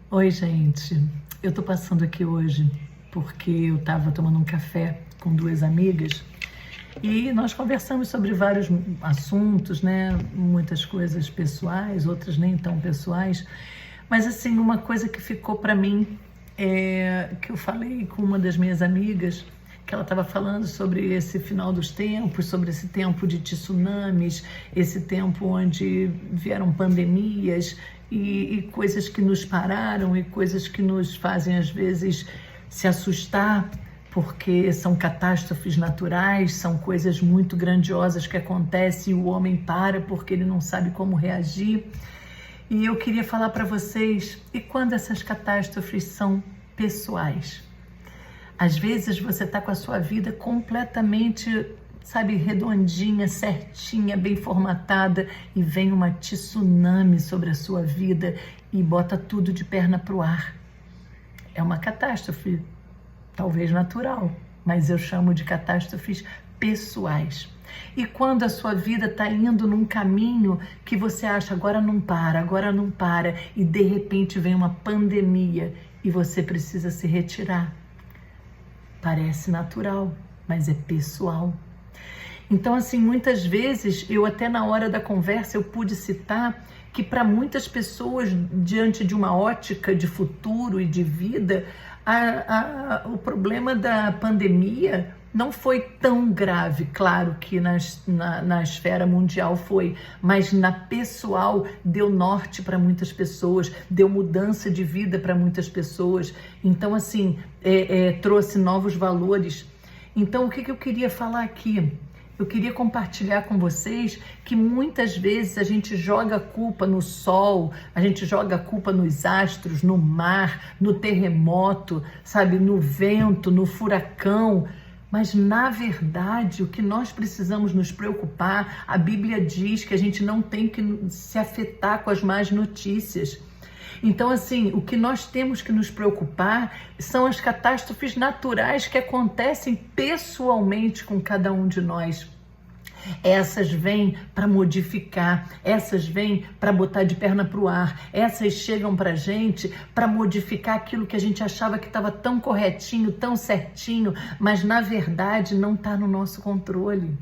Oi, gente. Eu tô passando aqui hoje porque eu tava tomando um café com duas amigas e nós conversamos sobre vários assuntos, né? Muitas coisas pessoais, outras nem tão pessoais. Mas assim, uma coisa que ficou para mim é que eu falei com uma das minhas amigas, que ela estava falando sobre esse final dos tempos, sobre esse tempo de tsunamis, esse tempo onde vieram pandemias e coisas que nos pararam e coisas que nos fazem às vezes se assustar, porque são catástrofes naturais, são coisas muito grandiosas que acontecem e o homem para porque ele não sabe como reagir. E eu queria falar para vocês, e quando essas catástrofes são pessoais? Às vezes você está com a sua vida completamente, sabe, redondinha, certinha, bem formatada e vem uma tsunami sobre a sua vida e bota tudo de perna para o ar. É uma catástrofe, talvez natural, mas eu chamo de catástrofes pessoais. E quando a sua vida está indo num caminho que você acha agora não para, e de repente vem uma pandemia e você precisa se retirar. Parece natural, mas é pessoal. Então, assim, muitas vezes, eu até na hora da conversa, eu pude citar que para muitas pessoas, diante de uma ótica de futuro e de vida, o problema da pandemia não foi tão grave. Claro que na esfera mundial foi, mas na pessoal deu norte para muitas pessoas, deu mudança de vida para muitas pessoas. Então, assim, trouxe novos valores. Então, o que eu queria falar aqui? Eu queria compartilhar com vocês que muitas vezes a gente joga a culpa no sol, a gente joga a culpa nos astros, no mar, no terremoto, sabe, no vento, no furacão. Mas, na verdade, o que nós precisamos nos preocupar, a Bíblia diz que a gente não tem que se afetar com as más notícias. Então, assim, o que nós temos que nos preocupar são as catástrofes naturais que acontecem pessoalmente com cada um de nós. Essas vêm para modificar, essas vêm para botar de perna para o ar, essas chegam para a gente para modificar aquilo que a gente achava que estava tão corretinho, tão certinho, mas na verdade não está no nosso controle.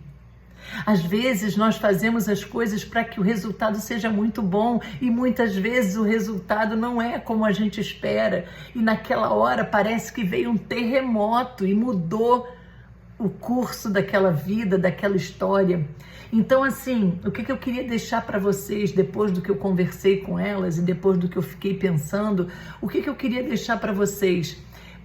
Às vezes nós fazemos as coisas para que o resultado seja muito bom e muitas vezes o resultado não é como a gente espera e naquela hora parece que veio um terremoto e mudou o curso daquela vida, daquela história. Então, assim, o que eu queria deixar para vocês depois do que eu conversei com elas e depois do que eu fiquei pensando, o que eu queria deixar para vocês?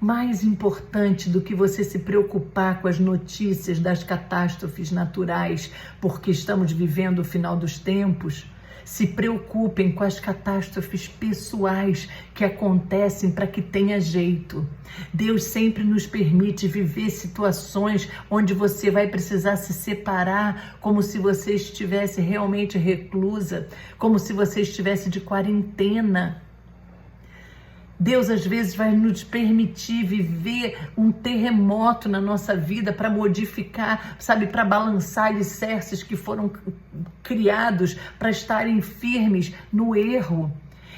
Mais importante do que você se preocupar com as notícias das catástrofes naturais, porque estamos vivendo o final dos tempos, se preocupem com as catástrofes pessoais que acontecem para que tenha jeito. Deus sempre nos permite viver situações onde você vai precisar se separar, como se você estivesse realmente reclusa, como se você estivesse de quarentena. Deus às vezes vai nos permitir viver um terremoto na nossa vida para modificar, sabe, para balançar alicerces que foram criados para estarem firmes no erro.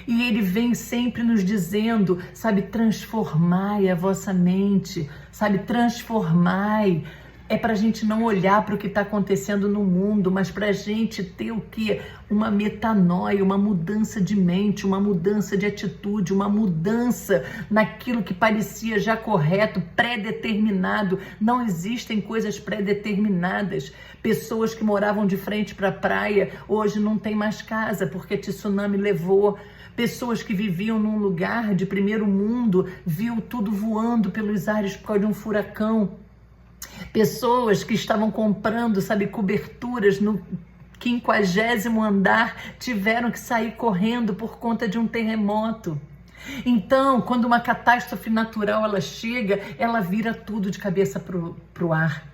E Ele vem sempre nos dizendo, sabe, transformai a vossa mente, sabe, transformai. É para a gente não olhar para o que está acontecendo no mundo, mas para a gente ter o quê? Uma metanoia, uma mudança de mente, uma mudança de atitude, uma mudança naquilo que parecia já correto, pré-determinado. Não existem coisas pré-determinadas. Pessoas que moravam de frente para a praia, hoje não tem mais casa, porque tsunami levou. Pessoas que viviam num lugar de primeiro mundo, viu tudo voando pelos ares por causa de um furacão. Pessoas que estavam comprando, sabe, coberturas no 50º andar, tiveram que sair correndo por conta de um terremoto. Então, quando uma catástrofe natural ela chega, ela vira tudo de cabeça pro ar.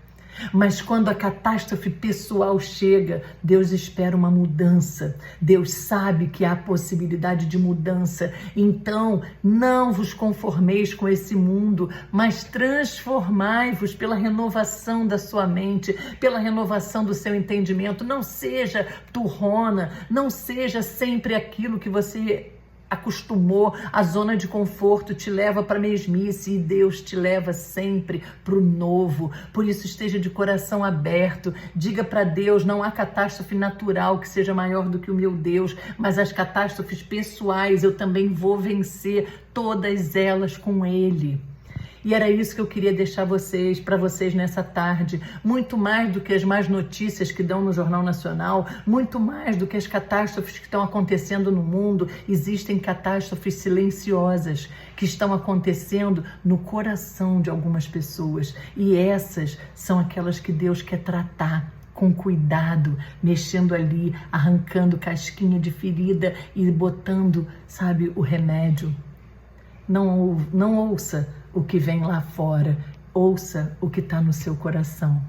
Mas quando a catástrofe pessoal chega, Deus espera uma mudança. Deus sabe que há possibilidade de mudança. Então, não vos conformeis com esse mundo, mas transformai-vos pela renovação da sua mente, pela renovação do seu entendimento. Não seja turrona, não seja sempre aquilo que você acostumou, a zona de conforto te leva para a mesmice e Deus te leva sempre para o novo. Por isso esteja de coração aberto, diga para Deus, não há catástrofe natural que seja maior do que o meu Deus, mas as catástrofes pessoais eu também vou vencer todas elas com Ele. E era isso que eu queria deixar para vocês nessa tarde. Muito mais do que as más notícias que dão no Jornal Nacional, muito mais do que as catástrofes que estão acontecendo no mundo, existem catástrofes silenciosas que estão acontecendo no coração de algumas pessoas. E essas são aquelas que Deus quer tratar com cuidado, mexendo ali, arrancando casquinha de ferida e botando, sabe, o remédio. Não ouça o que vem lá fora, ouça o que está no seu coração.